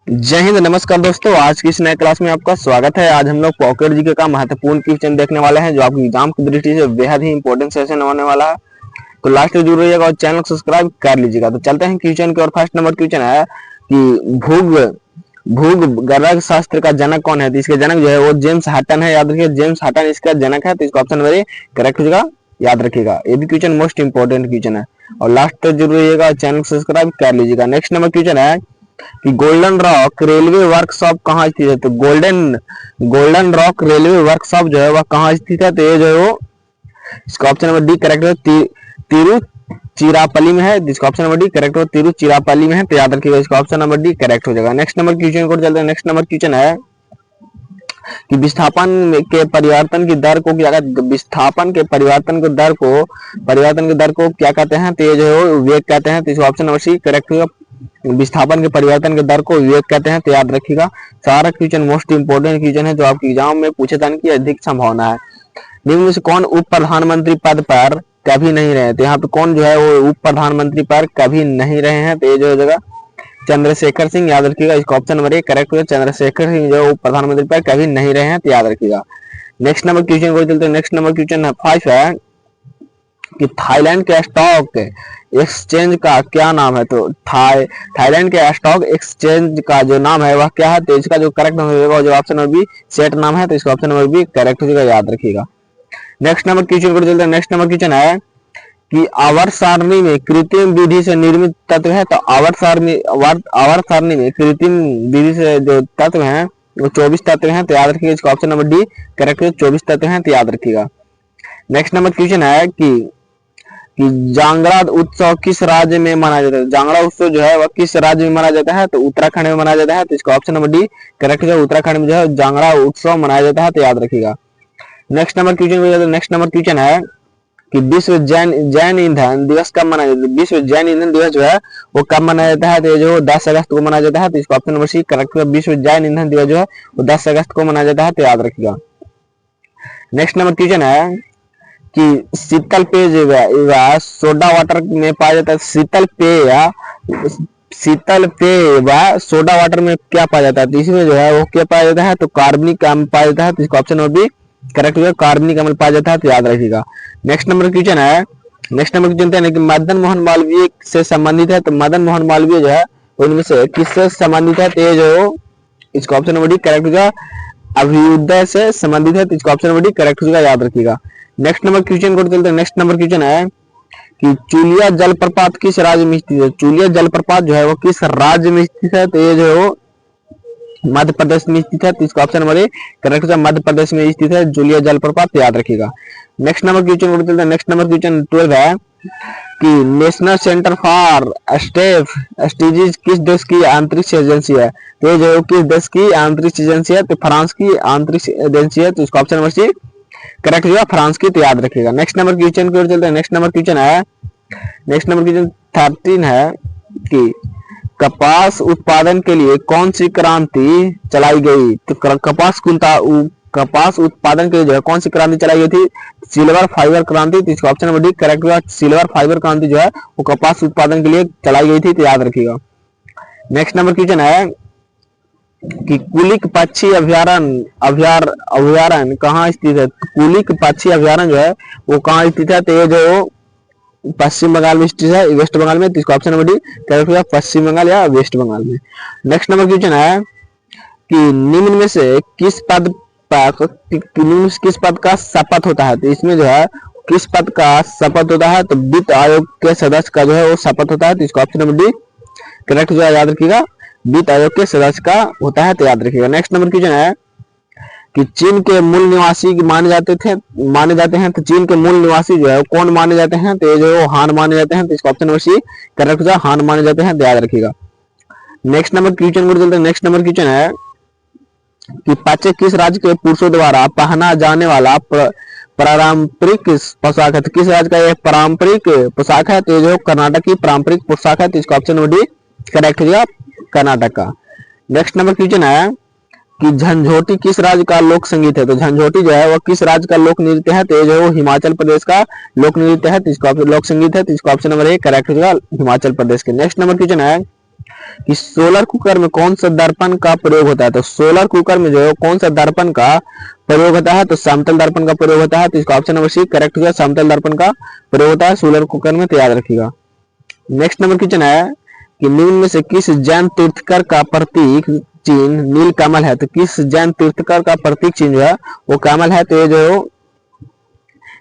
जय हिंद। नमस्कार दोस्तों, आज की इस नए क्लास में आपका स्वागत है। आज हम लोग पॉकेट जीके का महत्वपूर्ण क्वेश्चन देखने वाले हैं जो आपकी एग्जाम की दृष्टि से बेहद ही इंपॉर्टेंट सेशन होने वाला है। तो लास्ट तक जुड़ रहिएगा और चैनल को सब्सक्राइब कर लीजिएगा। तो चलते हैं क्वेश्चन की। और फर्स्ट नंबर क्वेश्चन है कि भूगर्भ शास्त्र का जनक कौन है। तो इसके जनक जो है वो जेम्स हटन है। याद रखिए, जेम्स हटन इसका जनक है। तो इसका ऑप्शन नंबर ए करेक्ट हो जाएगा, याद रखिएगा। ये भी क्वेश्चन मोस्ट इंपोर्टेंट क्वेश्चन है और लास्ट तक जुड़ रहिएगा और चैनल को सब्सक्राइब कर लीजिएगा। नेक्स्ट नंबर क्वेश्चन है कि गोल्डन रॉक रेलवे वर्कशॉप कहाँ स्थित है। तो गोल्डन रॉक रेलवे वर्कशॉप जो है वह कहाँ स्थित है। तो ये जो है वो इसका ऑप्शन नंबर डी करेक्ट है, तिरुचिरापल्ली में है। जिसका ऑप्शन नंबर डी करेक्ट हो, तिरुचिरापल्ली में है। तो याद रखिएगा, इसका ऑप्शन नंबर डी करेक्ट हो जाएगा। नेक्स्ट नंबर क्वेश्चन को चलते हैं। नेक्स्ट नंबर क्वेश्चन है कि विस्थापन के परिवर्तन की दर को क्या कहते हैं। विस्थापन के परिवर्तन के दर को क्या कहते हैं। तो ये जो है वेग कहते हैं। तो इसका ऑप्शन नंबर सी करेक्ट होगा। विस्थापन के परिवर्तन के दर को वेग कहते हैं। तो याद रखिएगा, सारा क्वेश्चन मोस्ट इंपोर्टेंट क्वेश्चन है जो आपके एग्जाम में पूछे जाने की अधिक संभावना है। निम्न में से कौन उप प्रधानमंत्री पद पर कभी नहीं रहे। तो यहाँ पे कौन जो है वो उप प्रधानमंत्री पर कभी नहीं रहे हैं। तो ये जो जगह चंद्रशेखर सिंह, याद रखिएगा। इसका ऑप्शन नंबर ए करेक्ट होगा। चंद्रशेखर सिंह जो उप प्रधानमंत्री पर कभी नहीं रहे हैं। तो याद रखिएगा। नेक्स्ट नंबर क्वेश्चन को चलते हैं। नेक्स्ट नंबर क्वेश्चन है 5 है कि थाईलैंड के स्टॉक एक्सचेंज का क्या नाम है। तो थाईलैंड के स्टॉक एक्सचेंज का जो नाम है वह क्या है। तो इसका जो करेक्ट नंबर होगा जो ऑप्शन नंबर बी सेट नाम है। तो इसका ऑप्शन नंबर बी करेक्ट हो जाएगा, याद रखिएगा। नेक्स्ट नंबर क्वेश्चन को चलते हैं। नेक्स्ट नंबर क्वेश्चन है कि आवर्त सारणी में कृत्रिम विधि से निर्मित तत्व है। तो आवर्त सारणी में कृत्रिम विधि से जो तत्व हैं वो 24 तत्व हैं। तो याद रखिएगा, इसका ऑप्शन नंबर डी करेक्ट है, 24 तत्व हैं। तो याद रखिएगा। नेक्स्ट नंबर क्वेश्चन है कि जांगड़ा उत्सव किस राज्य में मनाया जाता है। जांगड़ा उत्सव जो है वह किस राज्य में मनाया जाता है। तो उत्तराखंड में मनाया जाता है। तो इसका ऑप्शन नंबर डी करेक्ट है, उत्तराखंड में जो है जांगड़ा उत्सव मनाया जाता है। तो याद रखिएगा। Next number question next number question है कि विश्व जैन ईंधन दिवस कब मनाया जाता है। विश्व जैन ईंधन दिवस जो है वो कब मनाया जाता है। तो जो 10 अगस्त को मनाया जाता है। तो इसका ऑप्शन नंबर सी करेक्ट है, विश्व जैन ईंधन दिवस जो है वो 10 अगस्त को मनाया जाता है। तो याद रखिएगा। नेक्स्ट नंबर क्वेश्चन है कि शीतल पेय जो है सोडा वाटर में पाया जाता है। शीतल पेय व सोडा वाटर में क्या पाया जाता है। तो इसमें जो है वो क्या पाया जाता है। तो कार्बनिक अम्ल पाया जाता है। तो इसका ऑप्शन नंबर बी करेक्ट होगा, कार्बनिक अम्ल पाया जाता है। तो याद रखिएगा। नेक्स्ट नंबर क्वेश्चन है कि मदन मोहन मालवीय से संबंधित है। तो मदन मोहन मालवीय जो है उनमें से किससे संबंधित है। तो ये जो इसका ऑप्शन नंबर डी करेक्ट होगा, अभ्युदय से संबंधित है। तो इसका ऑप्शन नंबर डी करेक्ट होगा, याद रखिएगा। नेक्स्ट नंबर क्वेश्चन को चलते हैं। नेक्स्ट नंबर क्वेश्चन है कि चूलिया जलप्रपात किस राज्य में स्थित है। चूलिया जलप्रपात जो है वो किस राज्य में स्थित है। तो ये जो मध्य प्रदेश में स्थित है। तो इसका ऑप्शन नंबर ए करेक्ट है, मध्य प्रदेश में स्थित है जूलिया जलप्रपात। याद रखिएगा। नेक्स्ट नंबर क्वेश्चन को चलते हैं। नेक्स्ट नंबर क्वेश्चन 12 है कि national centre for step studies किस देश की अंतरिक्ष एजेंसी है। तो ये जो किस देश की अंतरिक्ष एजेंसी है। तो फ्रांस की अंतरिक्ष एजेंसी है। तो इसका ऑप्शन नंबर सी करेक्ट होगा, फ्रांस की। तो याद रखिएगा। नेक्स्ट नंबर क्वेश्चन की ओर चलते हैं। नेक्स्ट नंबर क्वेश्चन 13 है कि कपास उत्पादन के लिए कौन सी क्रांति चलाई गई। तो कपास उत्पादन के लिए जो है कौन सी क्रांति चलाई गई थी। सिल्वर फाइबर क्रांति। तो इसका ऑप्शन नंबर डी करेक्ट होगा, सिल्वर फाइबर क्रांति जो है वो कपास उत्पादन के लिए चलाई गई थी। तो याद रखिएगा। नेक्स्ट नंबर क्वेश्चन है कि कुलिक पक्षी अभ्यारण्य कहाँ स्थित है। कुलिक पक्षी अभ्यारण्य जो है वो कहाँ स्थित है। तो ये जो पश्चिम बंगाल में स्थित है, वेस्ट बंगाल में। तो इसका ऑप्शन नंबर डी करेक्ट होगा, पश्चिम बंगाल या वेस्ट बंगाल में। नेक्स्ट नंबर क्वेश्चन है कि निम्न में से किस पद का शपथ होता है। तो इसमें जो है किस पद का शपथ होता है। तो वित्त आयोग के सदस्य का जो है वो शपथ होता है। तो इसका ऑप्शन नंबर डी करेक्ट हो जाएगा, याद रखिएगा। वित्त आयोग के सदस्य का होता है। तो याद रखिएगा। नेक्स्ट नंबर क्वेश्चन है कि चीन के मूल निवासी माने जाते हैं। तो चीन के मूल निवासी जो है कौन माने जाते हैं। तो ये जो हान माने जाते हैं। तो इसका ऑप्शन नंबर सी करेक्ट हो जाएगा, हान माने जाते हैं। तो याद रखिएगा। नेक्स्ट नंबर क्वेश्चन को चलते हैं। नेक्स्ट नंबर क्वेश्चन है कि पाचे किस राज्य के पुरुषों द्वारा पहना जाने वाला पारंपरिक पोशाक है। तो किस राज्य का यह पारंपरिक पोशाक है। तो ये जो कर्नाटक की पारंपरिक पोशाक है। तो इसका ऑप्शन नंबर डी करेक्ट हो जाएगा, कर्नाटक का। नेक्स्ट नंबर क्वेश्चन है कि झंझोटी किस राज्य का लोक संगीत है। तो झंझोटी जो है वो किस राज्य का लोक नृत्य है। तो ये जो हिमाचल प्रदेश का लोक नृत्य है। तो इसका लोक संगीत है। तो इसका ऑप्शन नंबर ए करेक्ट हो जाएगा, हिमाचल प्रदेश के। नेक्स्ट नंबर क्वेश्चन है कि सोलर कुकर में कौन सा दर्पण का प्रयोग होता है। तो सोलर कुकर में जो है कौन सा दर्पण का प्रयोग होता है, तो समतल दर्पण का प्रयोग होता है। तो इसका ऑप्शन नंबर सी करेक्ट होगा, समतल दर्पण का प्रयोग होता है सोलर कुकर में, तो याद रखिएगा। नेक्स्ट नंबर क्वेश्चन है कि निम्न में से किस जैन तीर्थकर का प्रतीक चिन्ह नील कमल है। तो किस जैन तीर्थकर का प्रतीक चिन्ह जो है वो कमल है, तो ये जो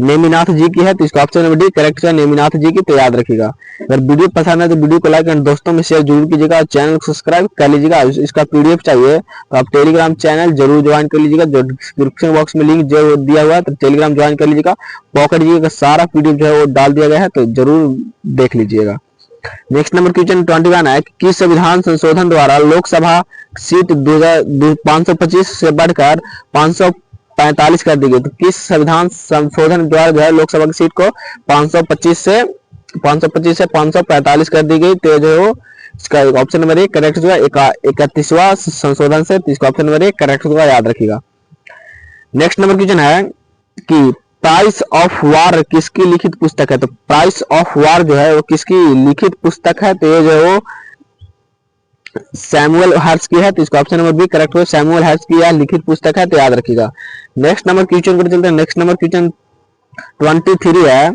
नेमिनाथ जी की है, तो इसका ऑप्शन नंबर डी करेक्ट है, नेमिनाथ जी की, तो याद रखिएगा। अगर वीडियो पसंद है तो वीडियो को लाइक एंड दोस्तों में शेयर जरूर कीजिएगा, चैनल को सब्सक्राइब कर लीजिएगा। इसका पीडीएफ चाहिए तो आप टेलीग्राम चैनल जरूर ज्वाइन कर लीजिएगा, जो डिस्क्रिप्शन बॉक्स में लिंक जो दिया हुआ है, तो टेलीग्राम ज्वाइन कर लीजिएगा। पॉकेट जी का सारा पीडीएफ जो है वो डाल दिया गया है, तो जरूर देख लीजिएगा। नेक्स्ट नंबर क्वेश्चन 21 है कि संविधान संशोधन द्वारा लोकसभा सीट 525 से बढ़कर 545 कर दी गई। तो किस संविधान संशोधन द्वारा जो है लोकसभा की सीट को 525 से 545 कर दी गई। तो जो इसका ऑप्शन नंबर एक करेक्ट होगा, 31वां संशोधन से, तो इसका ऑप्शन नंबर एक करेक्ट होगा, याद रखिएगा। नेक्स्ट नंबर क्वेश्चन है कि प्राइस ऑफ वार किसकी लिखित पुस्तक है। तो प्राइस ऑफ वार जो है वो किसकी लिखित पुस्तक है, तो ये जो है वो सैमुअल हर्ट्ज की है, तो इसका ऑप्शन नंबर बी करेक्ट होगा, सैमुअल हर्ट्ज की यह लिखित पुस्तक है, तो याद रखिएगा। नेक्स्ट नंबर क्वेश्चन पर चलते हैं। नेक्स्ट नंबर क्वेश्चन 23 है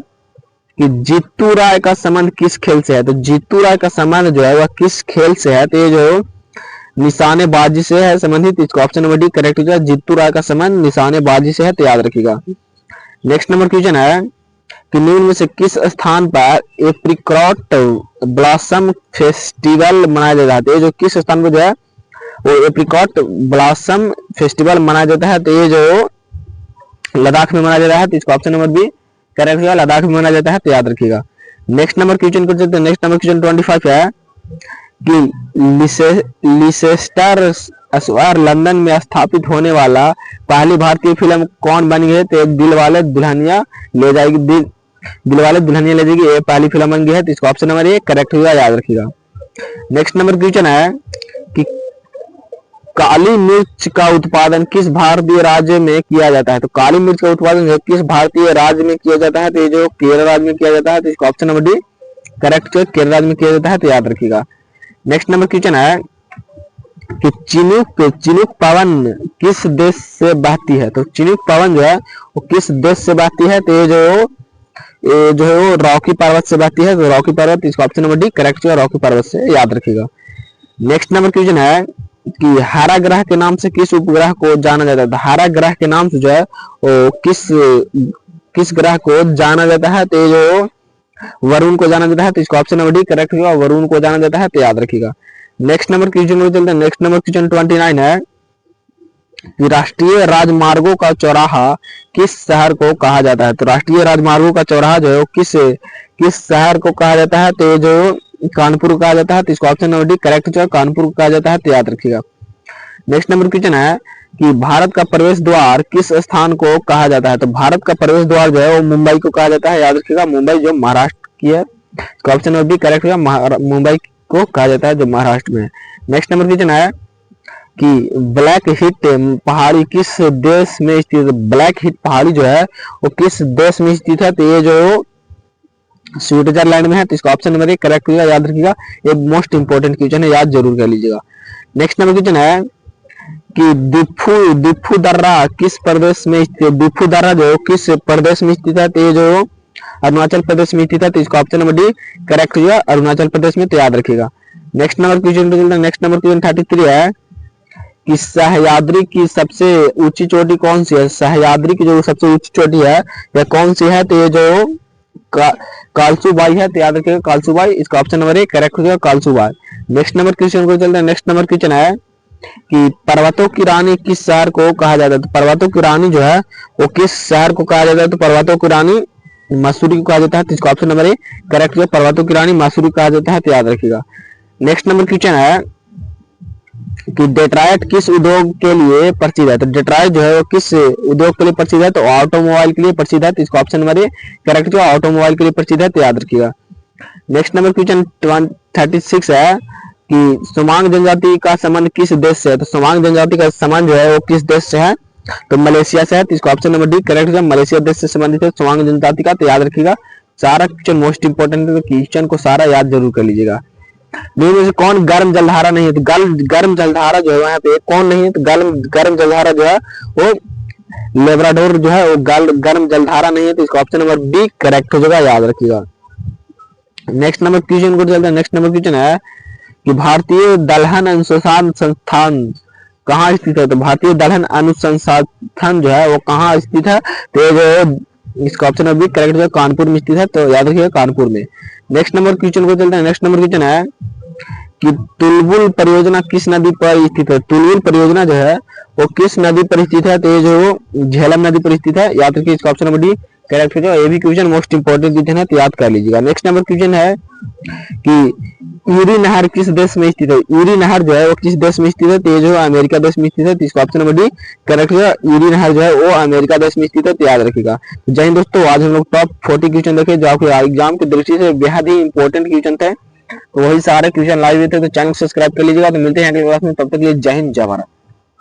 कि जीतू राय का संबंध किस खेल से है। तो जीतू राय का संबंध जो है वह किस खेल से है, तो ये जो निशानेबाजी से है संबंधित, इसका ऑप्शन नंबर डी करेक्ट होगा, जीतू राय का संबंध निशानेबाजी से है, तो याद रखिएगा। नेक्स्ट नंबर क्वेश्चन है कि निम्न में से किस स्थान पर एप्रिकॉट ब्लॉसम फेस्टिवल मनाया जाता है। तो ये जो किस स्थान पर जो है वो एप्रिकॉट ब्लॉसम फेस्टिवल मनाया जाता है, तो ये जो लद्दाख में मनाया जाता है, तो इसका ऑप्शन नंबर बी करेक्ट होगा, लद्दाख में मनाया जाता है, तो याद रखिएगा। नेक्स्ट नंबर क्वेश्चन को चलते हैं। नेक्स्ट नंबर क्वेश्चन 25 है कि लिसेस्टर स्क्वायर लंदन में स्थापित होने वाला पहली भारतीय फिल्म कौन बन गई है। तो दिलवाले दुल्हनिया ले जाएगी, दिलवाले दुल्हनिया ले जाएगी, ये पहली फिल्म बन गई है, तो इसका ऑप्शन नंबर ए करेक्ट होगा, याद रखिएगा। नेक्स्ट नंबर क्वेश्चन है कि काली मिर्च का उत्पादन किस भारतीय राज्य में किया जाता है। तो काली मिर्च का उत्पादन जो किस भारतीय राज्य में किया जाता है, तो ये जो केरल राज्य में किया जाता है, तो इसका ऑप्शन नंबर डी करेक्ट है, केरल राज्य में किया जाता है, तो याद रखिएगा। नेक्स्ट नंबर क्वेश्चन है कि चिनूक पवन किस देश से बहती है। तो चिनूक पवन जो है वो किस देश से बहती है, तो ये जो है वो रॉकी पर्वत से बहती है, तो रॉकी पर्वत, इसका ऑप्शन नंबर डी करेक्ट है, रॉकी पर्वत से, याद रखिएगा। नेक्स्ट नंबर क्वेश्चन है कि हरा ग्रह के नाम से किस उपग्रह को जाना जाता है। तो हरा ग्रह के नाम से जो है वो किस ग्रह को जाना जाता है, तो ये जो वरुण को जाना जाता है, तो इसका ऑप्शन नंबर डी करेक्ट होगा, वरुण को जाना जाता है, तो याद रखिएगा। नेक्स्ट नंबर क्वेश्चन में चलते हैं। नेक्स्ट नंबर क्वेश्चन 29 है कि राष्ट्रीय राजमार्गों का चौराहा किस शहर को कहा जाता है। तो राष्ट्रीय राजमार्गों का चौराहा जो है किस शहर को कहा जाता है, तो ये जो कानपुर को कहा जाता है, तो इसका ऑप्शन नंबर डी करेक्ट जो है, कानपुर को कहा जाता है, तो याद रखिएगा। नेक्स्ट नंबर क्वेश्चन है कि भारत का प्रवेश द्वार किस स्थान को कहा जाता है। तो भारत का प्रवेश द्वार जो है वो मुंबई को कहा जाता है, याद रखिएगा, मुंबई जो महाराष्ट्र की है, इसका ऑप्शन नंबर बी करेक्ट होगा, मुंबई को कहा जाता है जो महाराष्ट्र में है। नेक्स्ट नंबर क्वेश्चन है कि ब्लैक हिट पहाड़ी किस देश में स्थित है। ब्लैक हिट पहाड़ी जो है वो किस देश में स्थित है, तो ये जो स्विट्जरलैंड में है, तो इसका ऑप्शन नंबर एक करेक्ट होगा, याद रखिएगा, ये मोस्ट इंपोर्टेंट क्वेश्चन है, याद जरूर कर लीजिएगा। नेक्स्ट नंबर क्वेश्चन है कि दिफू दर्रा किस प्रदेश में स्थित है। दिफू दर्रा जो किस प्रदेश में स्थित है, तो ये जो अरुणाचल प्रदेश में स्थित है, तो इसका ऑप्शन नंबर डी करेक्ट होगा, अरुणाचल प्रदेश में, तो याद रखिएगा। Next number question next number question 33 है कि सह्याद्री की सबसे ऊंची चोटी कौन सी है। सह्याद्री की जो सबसे ऊंची चोटी है यह कौन सी है, तो ये जो कालसूबाई है, तो याद रखिएगा, कालसूबाई, इसका ऑप्शन नंबर ए करेक्ट होगा, कालसूबाई। नेक्स्ट नंबर क्वेश्चन को चलते हैं। नेक्स्ट नंबर क्वेश्चन है कि पर्वतों की रानी किस शहर को कहा जाता है। तो पर्वतों की रानी जो है वो किस शहर को कहा जाता है, तो पर्वतों की रानी मसूरी को कहा जाता है, तो इसका ऑप्शन नंबर ए करेक्ट है, पर्वतों की रानी मसूरी कहा जाता है, तो याद रखिएगा। नेक्स्ट नंबर क्वेश्चन है कि डेट्रॉयट किस उद्योग के लिए प्रसिद्ध है। तो डेट्रॉयट जो है वो किस उद्योग के लिए प्रसिद्ध है, तो ऑटोमोबाइल के लिए प्रसिद्ध है, तो इसका ऑप्शन नंबर ए करेक्ट है, ऑटोमोबाइल के लिए प्रसिद्ध है, तो याद रखिएगा। नेक्स्ट नंबर क्वेश्चन 36 है कि सोमांग जनजाति का संबंध किस देश से है। तो सोमांग जनजाति का संबंध जो है वो किस देश से है, तो मलेशिया से है, तो इसका ऑप्शन नंबर डी करेक्ट है, मलेशिया देश से संबंधित है सोमांग जनजाति का, तो याद रखिएगा। सारा क्वेश्चन मोस्ट इंपोर्टेंट है, तो क्वेश्चन को सारा याद जरूर कर लीजिएगा। निम्न में से कौन गर्म जलधारा नहीं है? तो गर्म जलधारा जो है यहाँ पे कौन नहीं है? तो गर्म जलधारा जो है वो लेब्राडोर जो है वो गर्म जलधारा नहीं है। तो इसका ऑप्शन नंबर डी करेक्ट हो जाएगा, याद रखिएगा। नेक्स्ट नंबर क्वेश्चन को चलते हैं। नेक्स्ट नंबर क्वेश्चन है कि भारतीय दलहन अनुसंधान संस्थान कहाँ स्थित है? तो भारतीय दलहन अनुसंधान जो है वो कहाँ स्थित है? तो जो इसका ऑप्शन नंबर बी करेक्ट है, कानपुर में स्थित है। तो याद रखिएगा कानपुर में। नेक्स्ट नंबर क्वेश्चन को चलते हैं। नेक्स्ट नंबर क्वेश्चन है कि तुलबुल परियोजना किस नदी पर स्थित है? तुलबुल परियोजना जो है वो किस नदी पर स्थित है? तो ये जो झेलम नदी पर स्थित है। याद रखिए इसका ऑप्शन नंबर डी करेक्ट हो जाएगा। ये भी क्वेश्चन मोस्ट इंपोर्टेंट क्वेश्चन है, तो याद कर लीजिएगा। नेक्स्ट नंबर क्वेश्चन है कि यूरी नहर किस देश में स्थित है? यूरी नहर जो है वो किस देश में स्थित है? तो ये जो अमेरिका देश में स्थित है। तो इसका ऑप्शन नंबर डी करेक्ट है। यूरी नहर जो है वो अमेरिका देश में स्थित है, तो याद रखिएगा। जय हिंद दोस्तों, आज हम लोग टॉप 40 क्वेश्चन देखे जो आपके एग्जाम की दृष्टि से बेहद ही इंपॉर्टेंट क्वेश्चन थे। तो वही सारे क्वेश्चन लाइव थे, तो चैनल सब्सक्राइब कर लीजिएगा। तो मिलते हैं अगले क्लास में, तब तक के लिए जय हिंद जय भारत।